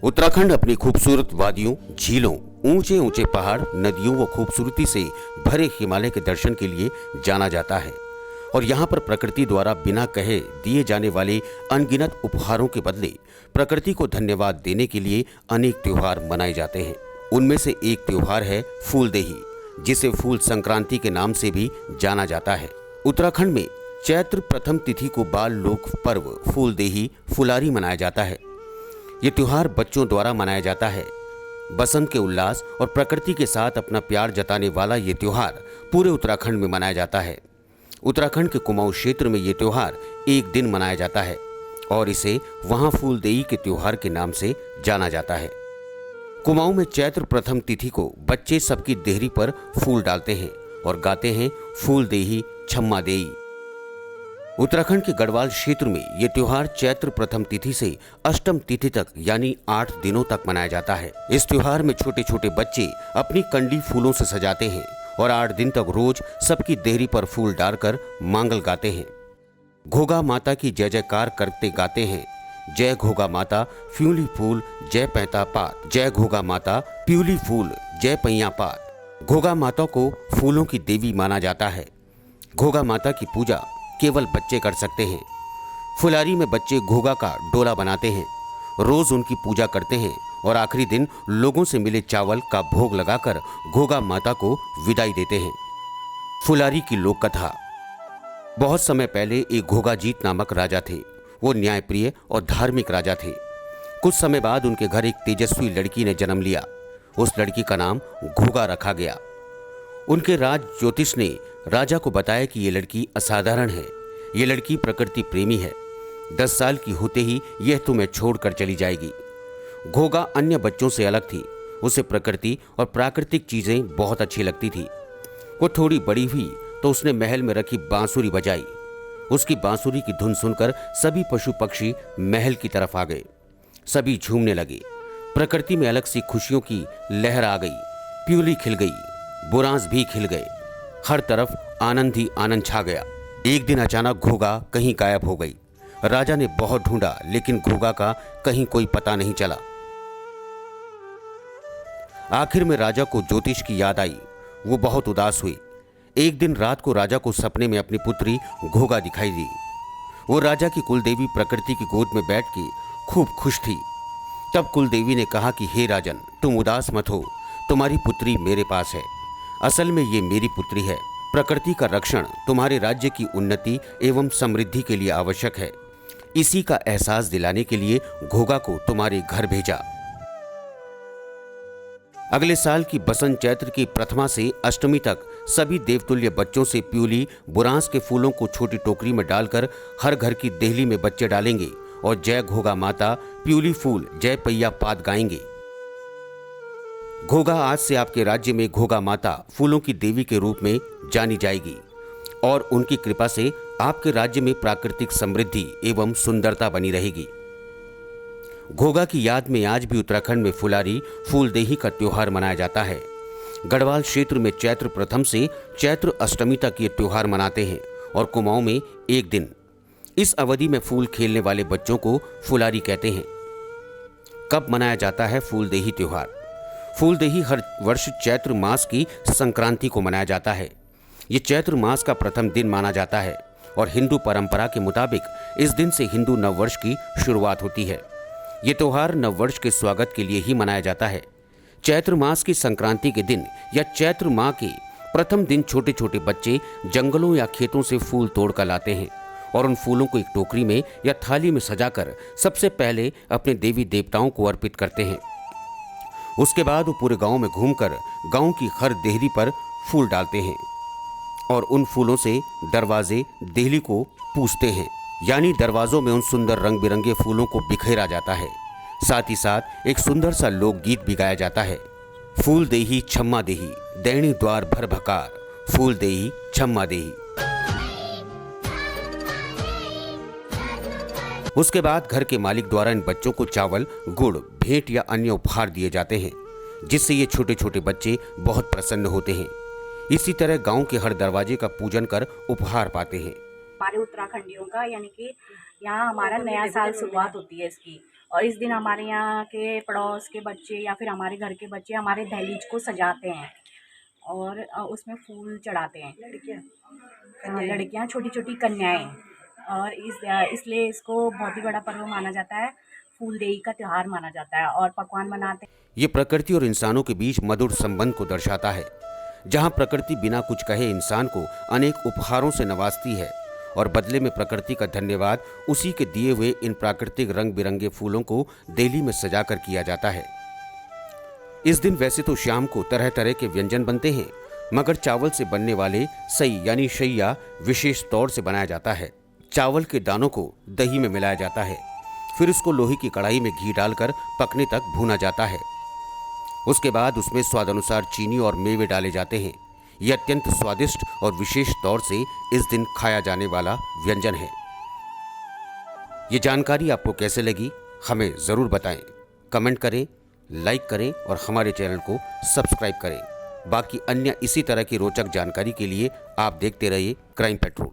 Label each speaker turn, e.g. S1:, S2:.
S1: उत्तराखंड अपनी खूबसूरत वादियों, झीलों, ऊंचे ऊंचे पहाड़, नदियों व खूबसूरती से भरे हिमालय के दर्शन के लिए जाना जाता है और यहाँ पर प्रकृति द्वारा बिना कहे दिए जाने वाले अनगिनत उपहारों के बदले प्रकृति को धन्यवाद देने के लिए अनेक त्योहार मनाए जाते हैं। उनमें से एक त्योहार है फूलदेही, जिसे फूल संक्रांति के नाम से भी जाना जाता है। उत्तराखंड में चैत्र प्रथम तिथि को बाल लोक पर्व फूलदेही फुलारी मनाया जाता है। ये त्योहार बच्चों द्वारा मनाया जाता है। बसंत के उल्लास और प्रकृति के साथ अपना प्यार जताने वाला ये त्योहार पूरे उत्तराखंड में मनाया जाता है। उत्तराखंड के कुमाऊं क्षेत्र में ये त्योहार एक दिन मनाया जाता है और इसे वहां फूलदेही के त्योहार के नाम से जाना जाता है। कुमाऊं में चैत्र प्रथम तिथि को बच्चे सबकी देहरी पर फूल डालते हैं और गाते हैं फूलदेही छम्मा देई। उत्तराखंड के गढ़वाल क्षेत्र में यह त्योहार चैत्र प्रथम तिथि से अष्टम तिथि तक यानी 8 दिनों तक मनाया जाता है। इस त्योहार में छोटे छोटे बच्चे अपनी कंडी फूलों से सजाते हैं और 8 दिन तक रोज सबकी देहरी पर फूल डालकर मांगल गाते हैं। घोगा माता की जय जयकार करते गाते हैं, जय घोगा माता फ्यूली फूल जय पैता पात, जय घोगा माता प्यूली फूल जय पैया पात। घोगा माता को फूलों की देवी माना जाता है। घोगा माता की पूजा केवल बच्चे कर सकते हैं। फुलारी में बच्चे घोगा का डोला बनाते हैं, रोज उनकी पूजा करते हैं और आखिरी दिन लोगों से मिले चावल का भोग लगाकर घोगा माता को विदाई देते हैं। फुलारी की लोक कथा। बहुत समय पहले एक घोगाजीत नामक राजा थे। वो न्यायप्रिय और धार्मिक राजा थे। कुछ समय बाद उनके घर एक तेजस्वी लड़की ने जन्म लिया। उस लड़की का नाम घोगा रखा गया। उनके राज ज्योतिष ने राजा को बताया कि ये लड़की असाधारण है, ये लड़की प्रकृति प्रेमी है। 10 साल की होते ही यह तुम्हें छोड़कर चली जाएगी। घोगा अन्य बच्चों से अलग थी। उसे प्रकृति और प्राकृतिक चीजें बहुत अच्छी लगती थी। वो थोड़ी बड़ी हुई तो उसने महल में रखी बांसुरी बजाई। उसकी बांसुरी की धुन सुनकर सभी पशु पक्षी महल की तरफ आ गए। सभी झूमने लगे। प्रकृति में अलग सी खुशियों की लहर आ गई। प्यूली खिल गई, बुरांस भी खिल गए। हर तरफ आनंद ही आनंद छा गया। एक दिन अचानक घोगा कहीं गायब हो गई। राजा ने बहुत ढूंढा लेकिन घोगा का कहीं कोई पता नहीं चला। आखिर में राजा को ज्योतिष की याद आई। वो बहुत उदास हुई। एक दिन रात को राजा को सपने में अपनी पुत्री घोगा दिखाई दी। वो राजा की कुलदेवी प्रकृति की गोद में बैठ के खूब खुश थी। तब कुलदेवी ने कहा कि हे राजन, तुम उदास मत हो, तुम्हारी पुत्री मेरे पास है। असल में ये मेरी पुत्री है। प्रकृति का रक्षण तुम्हारे राज्य की उन्नति एवं समृद्धि के लिए आवश्यक है। इसी का एहसास दिलाने के लिए घोगा को तुम्हारे घर भेजा। अगले साल की बसंत चैत्र की प्रथमा से अष्टमी तक सभी देवतुल्य बच्चों से प्यूली बुरांस के फूलों को छोटी टोकरी में डालकर हर घर की देहली में बच्चे डालेंगे और जय घोगा माता प्यूली फूल जय पैया पात गाएंगे। घोगा आज से आपके राज्य में घोगा माता फूलों की देवी के रूप में जानी जाएगी और उनकी कृपा से आपके राज्य में प्राकृतिक समृद्धि एवं सुंदरता बनी रहेगी। घोगा की याद में आज भी उत्तराखंड में फुलारी फूलदेही का त्योहार मनाया जाता है। गढ़वाल क्षेत्र में चैत्र प्रथम से चैत्र अष्टमी तक ये त्योहार मनाते हैं और कुमाऊं में एक दिन। इस अवधि में फूल खेलने वाले बच्चों को फुलारी कहते हैं। कब मनाया जाता है फूलदेही त्योहार? फूलदेही हर वर्ष चैत्र मास की संक्रांति को मनाया जाता है। ये चैत्र मास का प्रथम दिन माना जाता है और हिंदू परंपरा के मुताबिक इस दिन से हिंदू नववर्ष की शुरुआत होती है। ये त्योहार नववर्ष के स्वागत के लिए ही मनाया जाता है। चैत्र मास की संक्रांति के दिन या चैत्र माह के प्रथम दिन छोटे छोटे बच्चे जंगलों या खेतों से फूल तोड़ कर लाते हैं और उन फूलों को एक टोकरी में या थाली में सजाकर सबसे पहले अपने देवी देवताओं को अर्पित करते हैं। उसके बाद वो पूरे गांव में घूमकर गांव की हर देहरी पर फूल डालते हैं और उन फूलों से दरवाजे देहली को पूजते हैं, यानी दरवाजों में उन सुंदर रंग बिरंगे फूलों को बिखेरा जाता है। साथ ही साथ एक सुंदर सा लोकगीत भी गाया जाता है। फूल देही छम्मा देही दैणी द्वार भर भकार, फूल देही छम्मा देही। उसके बाद घर के मालिक द्वारा इन बच्चों को चावल, गुड़, भेंट या अन्य उपहार दिए जाते हैं, जिससे ये छोटे छोटे बच्चे बहुत प्रसन्न होते हैं। इसी तरह गांव के हर दरवाजे का पूजन कर उपहार पाते हैं।
S2: हमारे उत्तराखंडियों का यानी कि यहाँ हमारा नया साल शुरुआत होती है इसकी। और इस दिन हमारे यहाँ के पड़ोस के बच्चे या फिर हमारे घर के बच्चे हमारे दहलीज को सजाते हैं और उसमें फूल चढ़ाते हैं। लड़कियाँ छोटी छोटी कन्याएं। और इसलिए इसको बहुत ही बड़ा पर्व माना जाता है, फूलदेई का त्यौहार माना जाता है और पकवान बनाते हैं।
S1: ये प्रकृति और इंसानों के बीच मधुर संबंध को दर्शाता है, जहाँ प्रकृति बिना कुछ कहे इंसान को अनेक उपहारों से नवाजती है और बदले में प्रकृति का धन्यवाद उसी के दिए हुए इन प्राकृतिक रंग बिरंगे फूलों को देली में सजाकर किया जाता है। इस दिन वैसे तो शाम को तरह तरह के व्यंजन बनते हैं, मगर चावल से बनने वाले सई यानी शैया विशेष तौर से बनाया जाता है। चावल के दानों को दही में मिलाया जाता है, फिर उसको लोहे की कढ़ाई में घी डालकर पकने तक भूना जाता है। उसके बाद उसमें स्वाद अनुसार चीनी और मेवे डाले जाते हैं। यह अत्यंत स्वादिष्ट और विशेष तौर से इस दिन खाया जाने वाला व्यंजन है। ये जानकारी आपको कैसे लगी हमें ज़रूर बताएं। कमेंट करें, लाइक करें और हमारे चैनल को सब्सक्राइब करें। बाकी अन्य इसी तरह की रोचक जानकारी के लिए आप देखते रहिए क्राइम पेट्रोल।